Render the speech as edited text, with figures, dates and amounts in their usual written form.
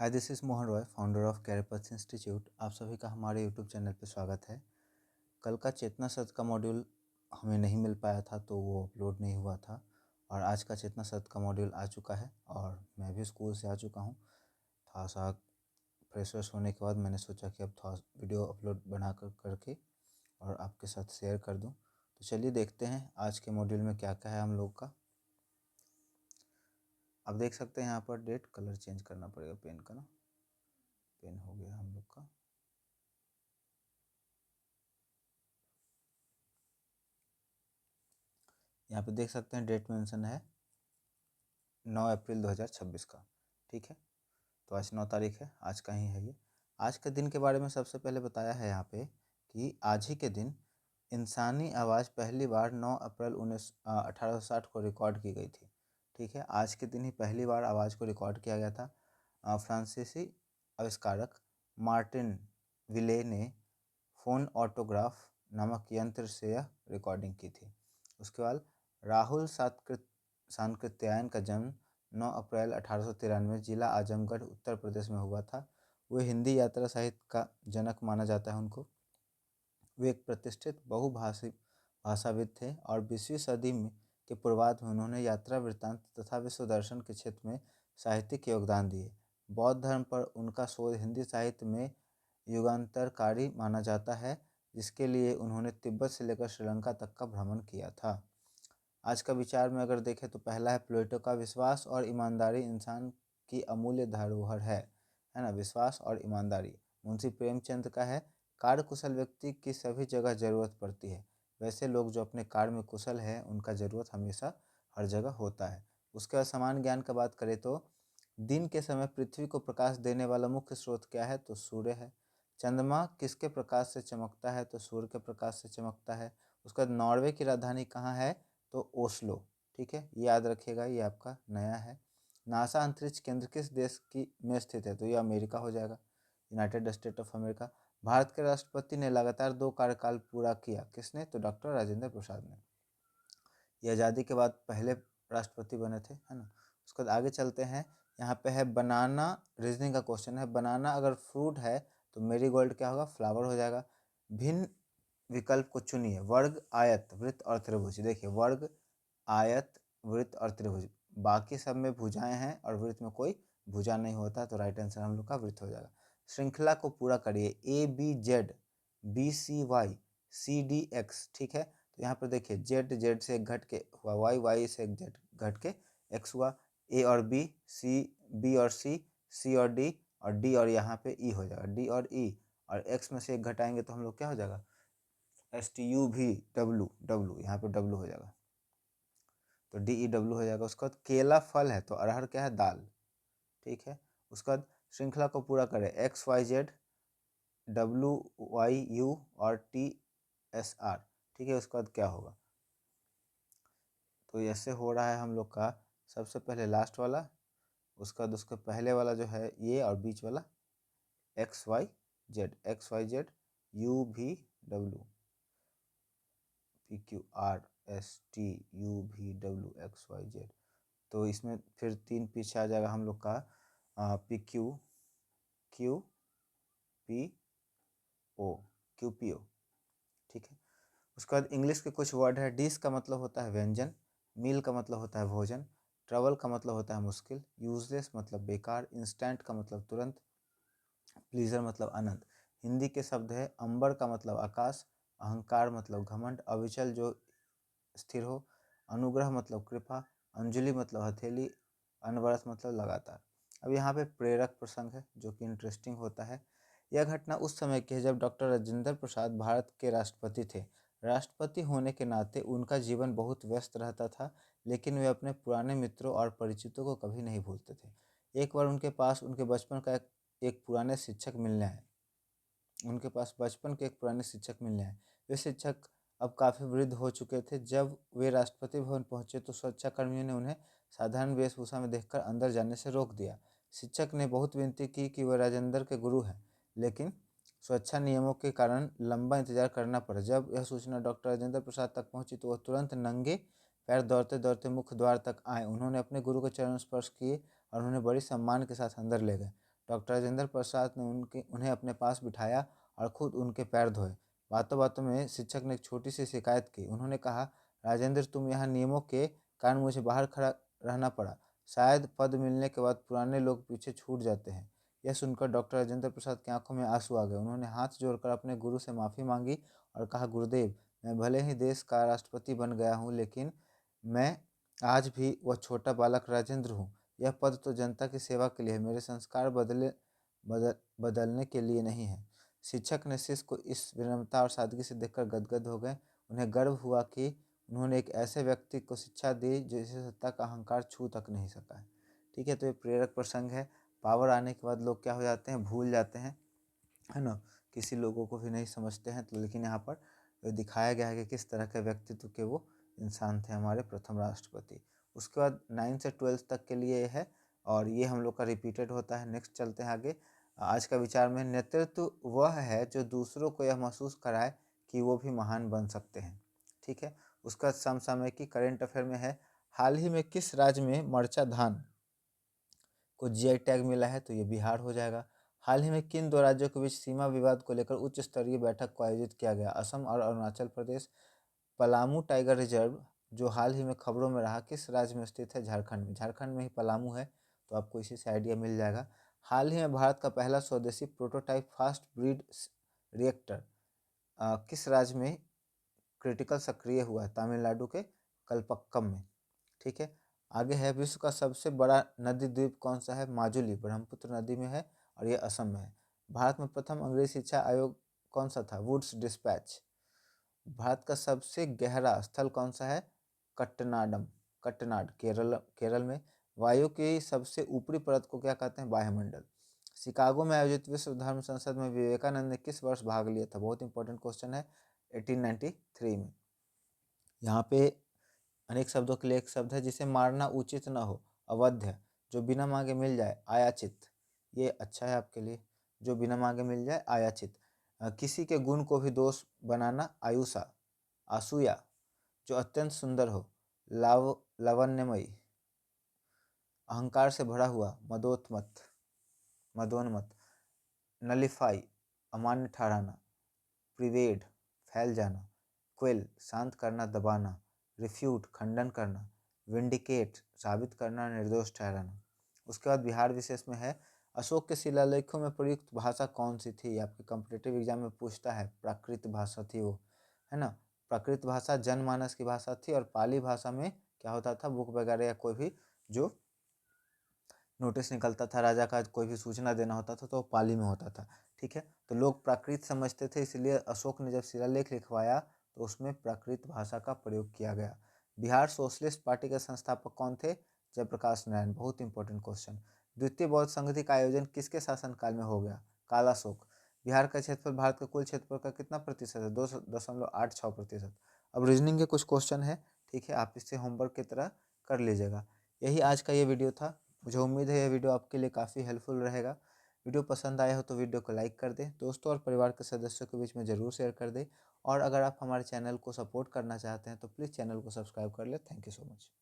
Hi, this is Mohan Roy, founder of Career Path Institute. आप सभी का हमारे यूट्यूब चैनल पे स्वागत है। कल का चेतना सत्र का मॉड्यूल हमें नहीं मिल पाया था, तो वो अपलोड नहीं हुआ था। और आज का चेतना सत्र का मॉड्यूल आ चुका है और मैं भी स्कूल से आ चुका हूँ। थोड़ा सा फ्रेश व्रेश होने के बाद मैंने सोचा कि अब थोड़ा वीडियो अपलोड बना करके और आपके साथ शेयर कर दूँ। तो चलिए देखते हैं आज के मॉड्यूल में क्या क्या है हम लोग का। अब देख सकते हैं यहाँ पर डेट, कलर चेंज करना पड़ेगा पेन का ना। पेन हो गया हम लोग का। यहाँ पे देख सकते हैं डेट मेंशन है 9 अप्रैल 2026 का। ठीक है, तो आज 9 तारीख है, आज का ही है ये। आज के दिन के बारे में सबसे पहले बताया है यहाँ पे कि आज ही के दिन इंसानी आवाज़ पहली बार 9 अप्रैल 1860 को रिकॉर्ड की गई थी। ठीक है, आज के दिन ही पहली बार आवाज़ को रिकॉर्ड किया गया था। फ्रांसीसी आविष्कारक मार्टिन विले ने फ़ोन ऑटोग्राफ नामक यंत्र से यह रिकॉर्डिंग की थी। उसके बाद राहुल सांकृत्यायन का जन्म 9 अप्रैल 1893 जिला आजमगढ़ उत्तर प्रदेश में हुआ था। वे हिंदी यात्रा साहित्य का जनक माना जाता है उनको। वे एक प्रतिष्ठित बहुभाषी भाषाविद थे और 20वीं सदी के पूर्वार्ध में उन्होंने यात्रा वृत्तांत तथा विश्व दर्शन के क्षेत्र में साहित्यिक योगदान दिए। बौद्ध धर्म पर उनका शोध हिंदी साहित्य में युगांतरकारी माना जाता है, जिसके लिए उन्होंने तिब्बत से लेकर श्रीलंका तक का भ्रमण किया था। आज का विचार में अगर देखें तो पहला है प्लेटो का, विश्वास और ईमानदारी इंसान की अमूल्य धरोहर है ना। विश्वास और ईमानदारी। मुंशी प्रेमचंद का है, कार्य कुशल व्यक्ति की सभी जगह जरूरत पड़ती है। वैसे लोग जो अपने कार्य में कुशल है उनका जरूरत हमेशा हर जगह होता है। उसके बाद समान ज्ञान का बात करें तो दिन के समय पृथ्वी को प्रकाश देने वाला मुख्य स्रोत क्या है, तो सूर्य है। चंद्रमा किसके प्रकाश से चमकता है, तो सूर्य के प्रकाश से चमकता है। उसके बाद नॉर्वे की राजधानी कहाँ है, तो ओस्लो। ठीक है, ये याद रखिएगा, ये आपका नया है। नासा अंतरिक्ष केंद्र किस देश की में स्थित है, तो ये अमेरिका हो जाएगा, United state of America. Bharat के राष्ट्रपति ने लगातार 2 कार्यकाल पूरा किया, किसने, तो डॉक्टर राजेंद्र प्रसाद ने। ये आज़ादी के बाद पहले राष्ट्रपति बने थे, है ना। उसके बाद आगे चलते हैं। यहाँ पे है बनाना, रीजनिंग का क्वेश्चन है। बनाना अगर फ्रूट है तो मेरीगोल्ड क्या होगा, फ्लावर हो जाएगा। भिन्न विकल्प को चुनिए। वर्ग, आयत, वृत्त और त्रिभुज। देखिए, वर्ग, आयत, वृत्त और त्रिभुज, बाकी सब में भुजाएं हैं और वृत्त में कोई भुजा नहीं होता, तो राइट आंसर हम लोग का वृत्त हो जाएगा। श्रृंखला को पूरा करिए। A B Z, B C Y, C D X. ठीक है, तो यहाँ पर देखिए जेड जेड से एक घट के हुआ, वाई वाई से एक जेड घट के एक्स हुआ। ए और बी, सी, बी और सी और डी, और डी और यहाँ पे ई हो जाएगा, डी और ई। और एक्स में से एक घटाएंगे तो हम लोग क्या हो जाएगा, S T U V W, W यहाँ पे डब्लू हो जाएगा, तो डी ई डब्लू हो जाएगा। उसके बाद केला फल है तो अरहर क्या है, दाल। ठीक है, उसके बाद श्रृंखला को पूरा करें। X Y Z, W Y U और टी एस आर। ठीक है, उसके बाद क्या होगा, तो ऐसे हो रहा है हम लोग का। सबसे पहले लास्ट वाला, उसका बाद उसके पहले वाला जो है ये, और बीच वाला X Y Z, X Y Z, U V W, P Q R S T U V W, X Y Z. तो इसमें फिर 3 पीछे आ जाएगा हम लोग का, P Q, Q P O, Q P O. ठीक है, उसके बाद इंग्लिश के कुछ वर्ड है। डिश का मतलब होता है व्यंजन, मील का मतलब होता है भोजन, ट्रबल का मतलब होता है मुश्किल, यूजलेस मतलब बेकार, इंस्टेंट का मतलब तुरंत, प्लीजर मतलब आनंद। हिंदी के शब्द है। अंबर का मतलब आकाश, अहंकार मतलब घमंड, अविचल जो स्थिर हो, अनुग्रह मतलब कृपा, अंजलि मतलब हथेली, अनवरत मतलब लगातार। अब यहाँ पे प्रेरक प्रसंग है जो कि इंटरेस्टिंग होता है। यह घटना उस समय की है जब डॉक्टर राजेंद्र प्रसाद भारत के राष्ट्रपति थे। राष्ट्रपति होने के नाते उनका जीवन बहुत व्यस्त रहता था, लेकिन वे अपने पुराने मित्रों और परिचितों को कभी नहीं भूलते थे। एक बार उनके पास उनके बचपन का एक पुराने शिक्षक मिलने आए। उनके पास बचपन के एक पुराने शिक्षक मिलने आए। वे शिक्षक अब काफ़ी वृद्ध हो चुके थे। जब वे राष्ट्रपति भवन पहुंचे तो सुरक्षाकर्मियों ने उन्हें साधारण वेशभूषा में देखकर अंदर जाने से रोक दिया। शिक्षक ने बहुत विनती की कि वह राजेंद्र के गुरु हैं, लेकिन सुरक्षा नियमों के कारण लंबा इंतजार करना पड़ा। जब यह सूचना डॉक्टर राजेंद्र प्रसाद तक पहुंची तो वह तुरंत नंगे पैर दौड़ते दौड़ते मुख्य द्वार तक आए। उन्होंने अपने गुरु के चरण स्पर्श किए और उन्हें बड़ी सम्मान के साथ अंदर ले गए। डॉक्टर राजेंद्र प्रसाद ने उन्हें अपने पास बिठाया और खुद उनके पैर धोए। बातों बातों में शिक्षक ने एक छोटी सी शिकायत की। उन्होंने कहा, राजेंद्र, तुम यहाँ नियमों के कारण मुझे बाहर खड़ा रहना पड़ा। शायद पद मिलने के बाद पुराने लोग पीछे छूट जाते हैं। यह सुनकर डॉक्टर राजेंद्र प्रसाद की आंखों में आंसू आ गए। उन्होंने हाथ जोड़कर अपने गुरु से माफ़ी मांगी और कहा, गुरुदेव, मैं भले ही देश का राष्ट्रपति बन गया हूँ, लेकिन मैं आज भी वह छोटा बालक राजेंद्र हूँ। यह पद तो जनता की सेवा के लिए है, मेरे संस्कार बदलने के लिए नहीं है। शिक्षक ने शिष्य को इस विनम्रता और सादगी से देखकर गदगद हो गए। उन्हें गर्व हुआ कि उन्होंने एक ऐसे व्यक्ति को शिक्षा दी जिसे सत्ता का अहंकार छू तक नहीं सका है। ठीक है, तो ये प्रेरक प्रसंग है। पावर आने के बाद लोग क्या हो जाते हैं, भूल जाते हैं, है ना, किसी लोगों को भी नहीं समझते हैं। तो लेकिन यहाँ पर दिखाया गया है कि किस तरह के व्यक्तित्व के वो इंसान थे, हमारे प्रथम राष्ट्रपति। उसके बाद 9 से 12 तक के लिए है और ये हम लोग का रिपीटेड होता है। नेक्स्ट चलते हैं आगे। आज का विचार में, नेतृत्व वह है जो दूसरों को यह महसूस कराए कि वो भी महान बन सकते हैं। ठीक है, उसका समसामयिकी करेंट अफेयर में है, हाल ही में किस राज्य में मरचा धान को जीआई टैग मिला है, तो ये बिहार हो जाएगा। हाल ही में किन दो राज्यों के बीच सीमा विवाद को लेकर उच्च स्तरीय बैठक को आयोजित किया गया, असम और अरुणाचल प्रदेश। पलामू टाइगर रिजर्व जो हाल ही में खबरों में रहा, किस राज्य में स्थित है, झारखंड में। झारखंड में ही पलामू है, तो आपको इसी से आइडिया मिल जाएगा। हाल ही में भारत का पहला स्वदेशी प्रोटोटाइप फास्ट ब्रीड रिएक्टर किस राज्य में क्रिटिकल सक्रिय हुआ है, तमिलनाडु के कलपक्कम में। ठीक है, आगे है, विश्व का सबसे बड़ा नदी द्वीप कौन सा है, माजुली ब्रह्मपुत्र नदी में है और ये असम में है। भारत में प्रथम अंग्रेजी शिक्षा आयोग कौन सा था, वुड्स डिस्पैच। भारत का सबसे गहरा स्थल कौन सा है, कट्टनाड केरल में। वायु की सबसे ऊपरी परत को क्या कहते हैं, वायुमंडल। शिकागो में आयोजित विश्व धर्म संसद में विवेकानंद ने किस वर्ष भाग लिया था, बहुत इंपॉर्टेंट क्वेश्चन है, 1893 में। यहाँ पे अनेक शब्दों के लिए एक शब्द है, जिसे मारना उचित न हो, अवध्य। जो बिना मांगे मिल जाए, आयाचित। ये अच्छा है आपके लिए, जो बिना मांगे मिल जाए, आयाचित। किसी के गुण को भी दोष बनाना, आयुषा, आसूया। जो अत्यंत सुंदर हो, लावण्यमयी। अहंकार से भरा हुआ, मदोन्मत्त। नलिफाई, अमान्य ठहराना। प्रिवेड, फैल जाना। क्वेल, शांत करना, दबाना। रिफ्यूट, खंडन करना। विंडिकेट, साबित करना, निर्दोष ठहराना। उसके बाद बिहार विशेष में है, अशोक के शिलालेखों में प्रयुक्त भाषा कौन सी थी, आपके कॉम्पिटिटिव एग्जाम में पूछता है। प्राकृत भाषा थी वो, है ना। प्राकृत भाषा जनमानस की भाषा थी और पाली भाषा में क्या होता था, बुक वगैरह या कोई भी जो नोटिस निकलता था, राजा का कोई भी सूचना देना होता था, तो पाली में होता था। ठीक है, तो लोग प्राकृत समझते थे, इसलिए अशोक ने जब शिलालेख लिखवाया तो उसमें प्राकृत भाषा का प्रयोग किया गया। बिहार सोशलिस्ट पार्टी के संस्थापक कौन थे, जयप्रकाश नारायण, बहुत इंपॉर्टेंट क्वेश्चन। द्वितीय बौद्ध संधि का आयोजन किसके शासनकाल में हो गया, कालाशोक। बिहार का क्षेत्रफल भारत के कुल क्षेत्रफल का कितना प्रतिशत है, 2.86%। अब रीजनिंग के कुछ क्वेश्चन है, ठीक है, आप इससे होमवर्क की तरह कर लीजिएगा। यही आज का ये वीडियो था। मुझे उम्मीद है यह वीडियो आपके लिए काफ़ी हेल्पफुल रहेगा। वीडियो पसंद आया हो तो वीडियो को लाइक कर दें, दोस्तों और परिवार के सदस्यों के बीच में ज़रूर शेयर कर दें। और अगर आप हमारे चैनल को सपोर्ट करना चाहते हैं तो प्लीज़ चैनल को सब्सक्राइब कर लें। Thank you so much.